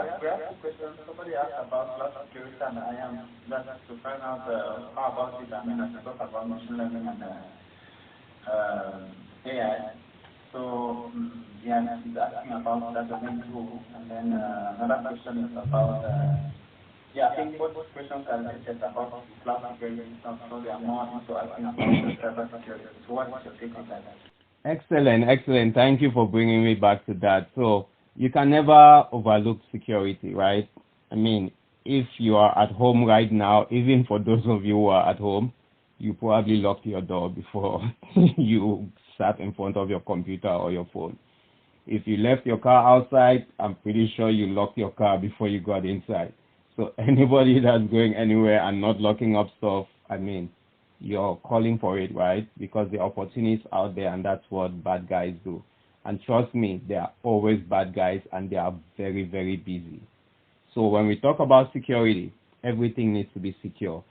we have two questions. Somebody asked about cloud security, and I am glad to find out how about it. I mean, as you talk about machine learning and AI. So, yeah, he's asking about that domain too. And then another question is about, I think both questions are related about cloud security. So they are more into asking about cyber security. So what is your take on that? Excellent. Thank you for bringing me back to that. So you can never overlook security, right? I mean, if you are at home right now, even for those of you who are at home, you probably locked your door before you sat in front of your computer or your phone. If you left your car outside, I'm pretty sure you locked your car before you got inside. So anybody that's going anywhere and not locking up stuff, I mean, you're calling for it, right? Because the opportunities out there, and that's what bad guys do. And trust me, there are always bad guys, and they are very, very busy. So when we talk about security, everything needs to be secure.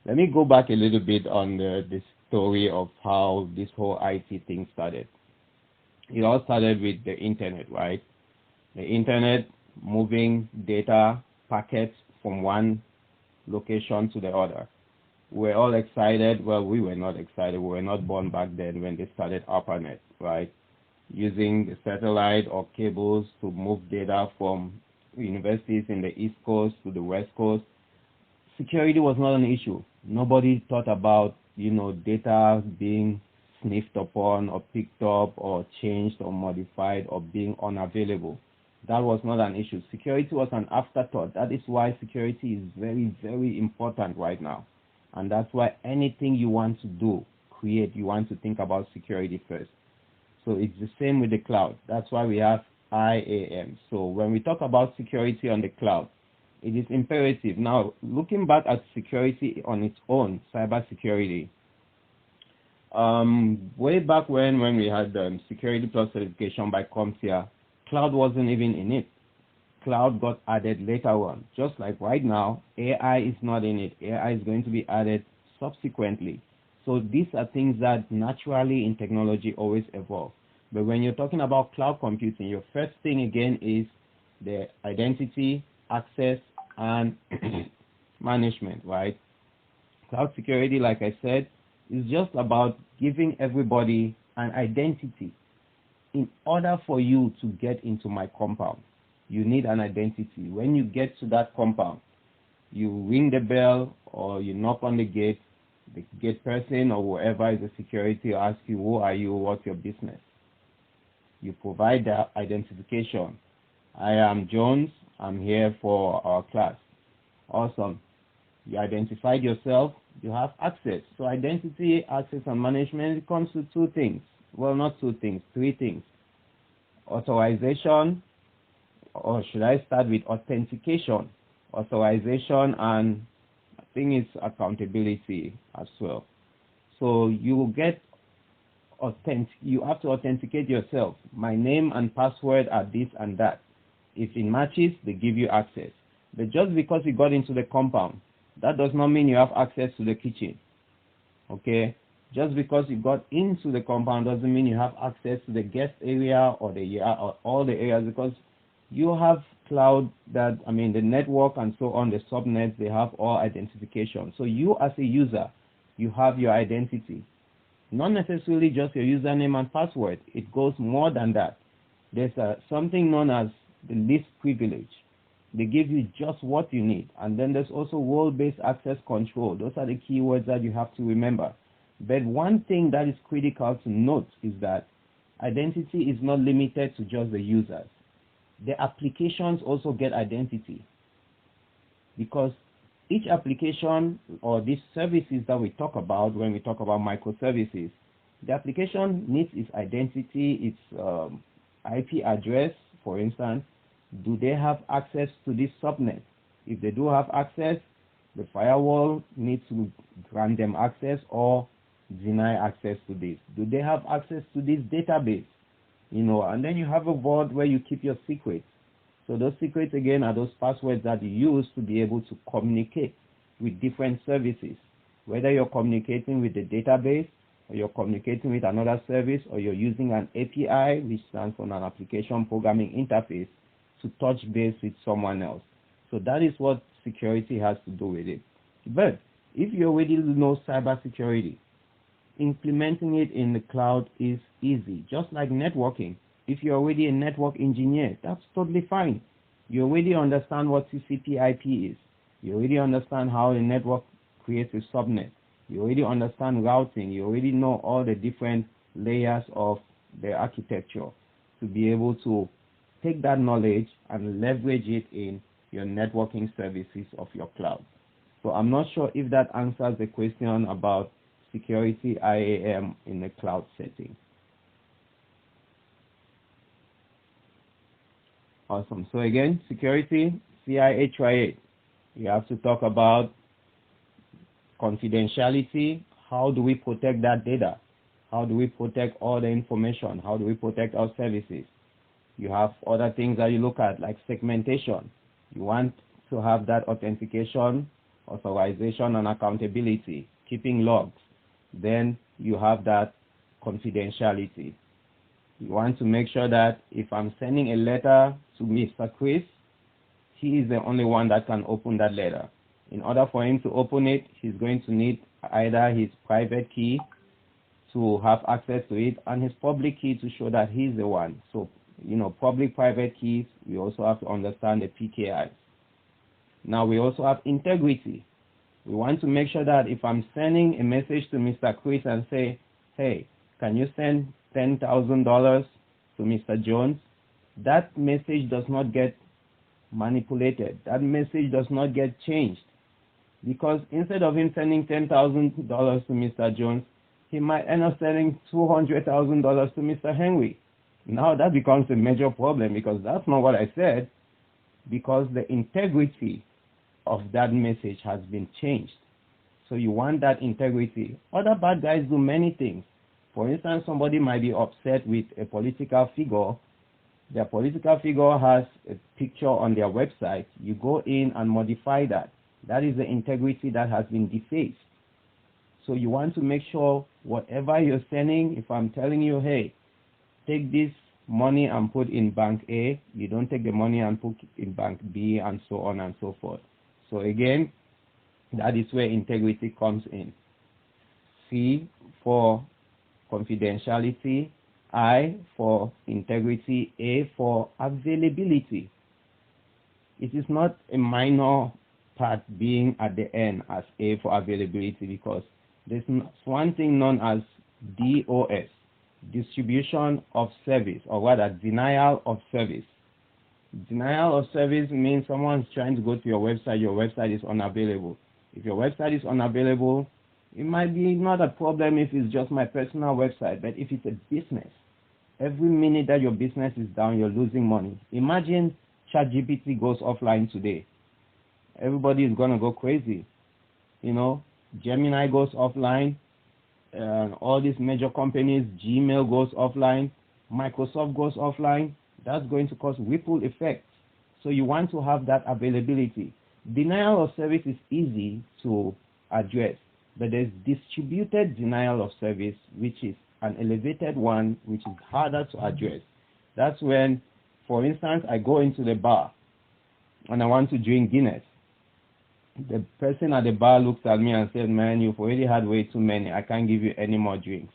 Let me go back a little bit on the story of how this whole IT thing started. It all started with the internet, right? The internet moving data packets from one location to the other. We're all excited. Well, we were not excited. We were not born back then when they started ARPANET, right? Using the satellite or cables to move data from universities in the East Coast to the West Coast. Security was not an issue. Nobody thought about, data being sniffed upon or picked up or changed or modified or being unavailable. That was not an issue. Security was an afterthought. That is why security is very, very important right now. And that's why anything you want to do, you want to think about security first. So it's the same with the cloud. That's why we have IAM. So when we talk about security on the cloud, it is imperative. Now, looking back at security on its own, cybersecurity, way back when we had Security Plus certification by CompTIA, cloud wasn't even in it. Cloud got added later on. Just like right now, AI is not in it. AI is going to be added subsequently. So these are things that naturally in technology always evolve. But when you're talking about cloud computing, your first thing again is the identity, access, and management, right? Cloud security, like I said, is just about giving everybody an identity. In order for you to get into my compound, you need an identity. When you get to that compound, you ring the bell or you knock on the gate person or whoever is the security will ask you, who are you, what's your business? You provide the identification. I am Jones, I'm here for our class. Awesome. You identified yourself, you have access. So identity, access, and management, it comes to two things. Well, not two things, three things. Authorization, or should I start with authentication? Authorization, and I think it's accountability as well. So you will get you have to authenticate yourself. My name and password are this and that. If it matches, they give you access. But just because you got into the compound, that does not mean you have access to the kitchen. Okay? Just because you got into the compound doesn't mean you have access to the guest area or or all the areas, because you have cloud the network and so on, the subnets, they have all identification. So you as a user, you have your identity. Not necessarily just your username and password. It goes more than that. There's something known as the least privilege. They give you just what you need. And then there's also role-based access control. Those are the keywords that you have to remember. But one thing that is critical to note is that identity is not limited to just the users. The applications also get identity, because each application or these services that we talk about when we talk about microservices, the application needs its identity, its IP address, for instance. Do they have access to this subnet? If they do have access, the firewall needs to grant them access or deny access to this. Do they have access to this database? And then you have a vault where you keep your secrets. So those secrets, again, are those passwords that you use to be able to communicate with different services. Whether you're communicating with the database, or you're communicating with another service, or you're using an API, which stands for an application programming interface. to touch base with someone else. So that is what security has to do with it. But if you already know cybersecurity, implementing it in the cloud is easy, just like networking. If you're already a network engineer, that's totally fine. You already understand what TCP/IP is. You already understand how a network creates a subnet. You already understand routing. You already know all the different layers of the architecture to be able to take that knowledge and leverage it in your networking services of your cloud. So I'm not sure if that answers the question about security IAM in a cloud setting. Awesome. So again, security, CIHYA. You have to talk about confidentiality. How do we protect that data? How do we protect all the information? How do we protect our services? You have other things that you look at, like segmentation. You want to have that authentication, authorization, and accountability, keeping logs. Then you have that confidentiality. You want to make sure that if I'm sending a letter to Mr. Chris, he is the only one that can open that letter. In order for him to open it, he's going to need either his private key to have access to it and his public key to show that he's the one. So, public-private keys, we also have to understand the PKIs. Now, we also have integrity. We want to make sure that if I'm sending a message to Mr. Chris and say, hey, can you send $10,000 to Mr. Jones, that message does not get manipulated. That message does not get changed. Because instead of him sending $10,000 to Mr. Jones, he might end up sending $200,000 to Mr. Henry. Now that becomes a major problem because that's not what I said, because the integrity of that message has been changed. So you want that integrity. Other bad guys do many things. For instance, somebody might be upset with a political figure. Their political figure has a picture on their website. You go in and modify that. That is the integrity that has been defaced. So you want to make sure whatever you're sending, if I'm telling you, hey, take this money and put in bank A, you don't take the money and put in bank B, and so on and so forth. So again, that is where integrity comes in. C for confidentiality, I for integrity, A for availability. It is not a minor part being at the end as A for availability, because there's one thing known as DOS, distribution of service, or rather denial of service. Denial of service means someone's trying to go to your website is unavailable. If your website is unavailable, it might be not a problem if it's just my personal website, but if it's a business, every minute that your business is down, you're losing money. Imagine ChatGPT goes offline today. Everybody is going to go crazy. Gemini goes offline, all these major companies, Gmail goes offline, Microsoft goes offline. That's going to cause ripple effects. So you want to have that availability. Denial of service is easy to address, but there's distributed denial of service, which is an elevated one, which is harder to address. That's when, for instance, I go into the bar and I want to drink Guinness. The person at the bar looks at me and says, man, you've already had way too many. I can't give you any more drinks.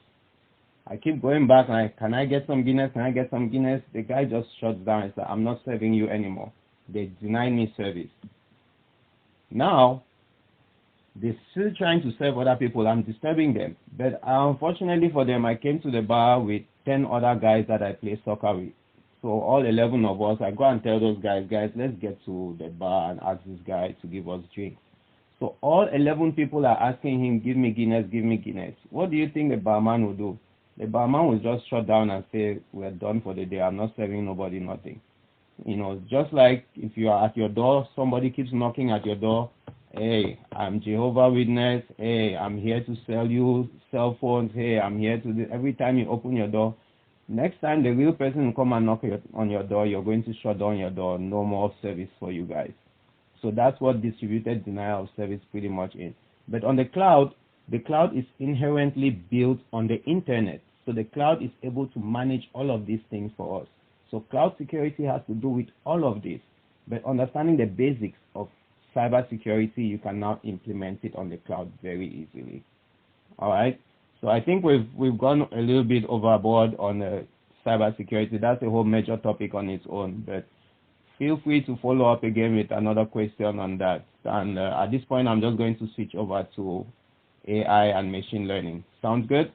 I keep going back and can I get some Guinness? Can I get some Guinness? The guy just shuts down and says, I'm not serving you anymore. They deny me service. Now, they're still trying to serve other people. I'm disturbing them. But unfortunately for them, I came to the bar with 10 other guys that I play soccer with. So all 11 of us, I go and tell those guys, let's get to the bar and ask this guy to give us drinks. So all 11 people are asking him, give me Guinness, give me Guinness. What do you think the barman will do? The barman will just shut down and say, we're done for the day. I'm not serving nobody nothing. Just like if you are at your door, somebody keeps knocking at your door. Hey, I'm Jehovah's Witness. Hey, I'm here to sell you cell phones. Hey, I'm here to do. Every time you open your door, next time the real person will come and knock on your door, you're going to shut down your door. No more service for you guys. So that's what distributed denial of service pretty much is. But on the cloud is inherently built on the internet. So the cloud is able to manage all of these things for us. So cloud security has to do with all of this. But understanding the basics of cybersecurity, you can now implement it on the cloud very easily. All right. So I think we've gone a little bit overboard on cybersecurity. That's a whole major topic on its own. But feel free to follow up again with another question on that. And at this point, I'm just going to switch over to AI and machine learning. Sounds good?